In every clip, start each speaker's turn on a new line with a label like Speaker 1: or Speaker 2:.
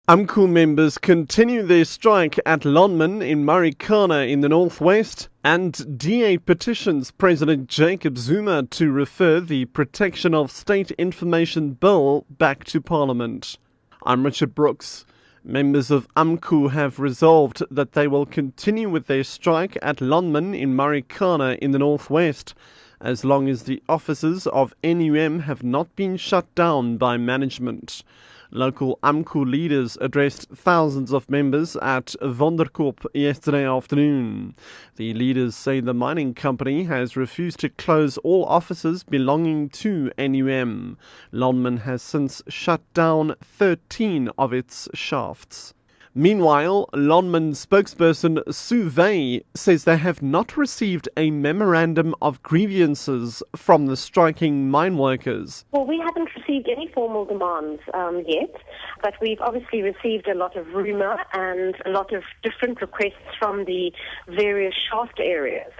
Speaker 1: UMCU members continue their strike at Lonmin in Marikana in the northwest, and DA petitions President Jacob Zuma to refer the Protection of State Information Bill back to Parliament. I'm Richard Brooks. Members of UMCU have resolved that they will continue with their strike at Lonmin in Marikana in the northwest, as long as the offices of NUM have not been shut down by management. Local UMCU leaders addressed thousands of members at Wonderkoop yesterday afternoon. The leaders say the mining company has refused to close all offices belonging to NUM. Lonmin has since shut down 13 of its shafts. Meanwhile, Lonmin spokesperson Sue Vey says they have not received a memorandum of grievances from the striking mine workers.
Speaker 2: Well, we haven't received any formal demands yet, but we've obviously received a lot of rumour and a lot of different requests from the various shaft areas.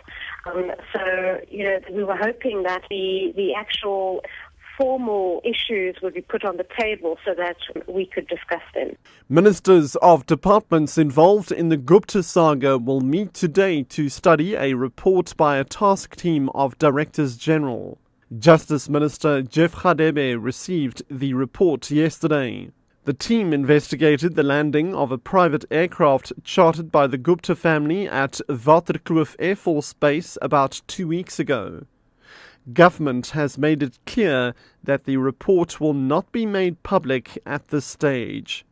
Speaker 2: We were hoping that the actual formal issues would be put on the table so that we could discuss them.
Speaker 1: Ministers of departments involved in the Gupta saga will meet today to study a report by a task team of Directors General. Justice Minister Jeff Radebe received the report yesterday. The team investigated the landing of a private aircraft chartered by the Gupta family at Waterkloof Air Force Base about 2 weeks ago. Government has made it clear that the report will not be made public at this stage.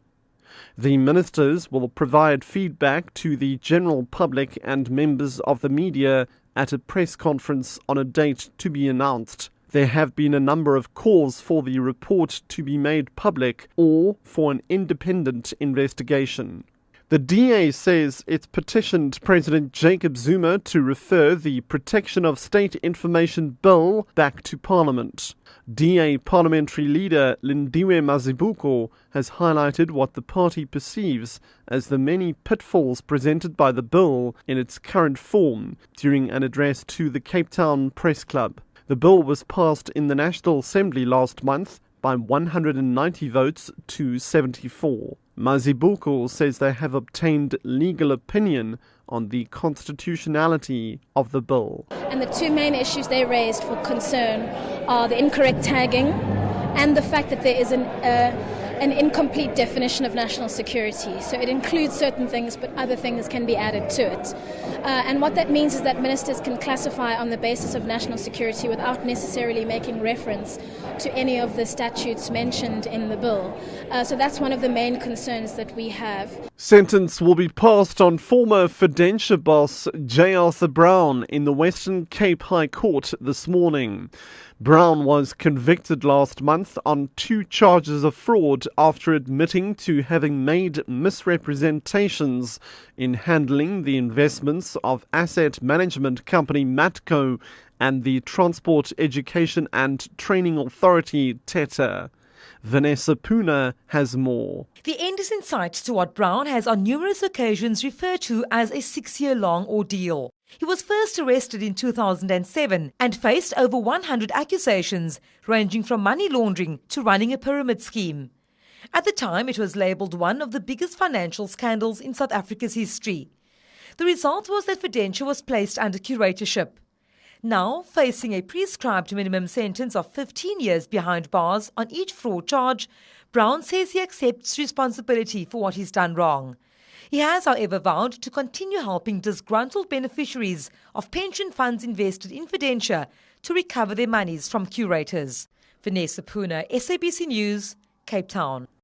Speaker 1: The ministers will provide feedback to the general public and members of the media at a press conference on a date to be announced. There have been a number of calls for the report to be made public or for an independent investigation. The DA says it's petitioned President Jacob Zuma to refer the Protection of State Information Bill back to Parliament. DA parliamentary leader Lindiwe Mazibuko has highlighted what the party perceives as the many pitfalls presented by the bill in its current form during an address to the Cape Town Press Club. The bill was passed in the National Assembly last month by 190 votes to 74. Mazibuko says they have obtained legal opinion on the constitutionality of the bill.
Speaker 3: And the two main issues they raised for concern are the incorrect tagging and the fact that there is an incomplete definition of national security. So it includes certain things, but other things can be added to it. And what that means is that ministers can classify on the basis of national security without necessarily making reference to any of the statutes mentioned in the bill. So that's one of the main concerns that we have.
Speaker 1: Sentence will be passed on former Fidentia boss J. Arthur Brown in the Western Cape High Court this morning. Brown was convicted last month on 2 charges of fraud after admitting to having made misrepresentations in handling the investments of asset management company Matco and the Transport Education and Training Authority TETA. Vanessa Puna has more.
Speaker 4: The end is in sight to what Brown has on numerous occasions referred to as a 6-year-long ordeal. He was first arrested in 2007 and faced over 100 accusations, ranging from money laundering to running a pyramid scheme. At the time, it was labelled one of the biggest financial scandals in South Africa's history. The result was that Fidentia was placed under curatorship. Now, facing a prescribed minimum sentence of 15 years behind bars on each fraud charge, Brown says he accepts responsibility for what he's done wrong. He has, however, vowed to continue helping disgruntled beneficiaries of pension funds invested in Fidentia to recover their monies from curators. Vanessa Puna, SABC News, Cape Town.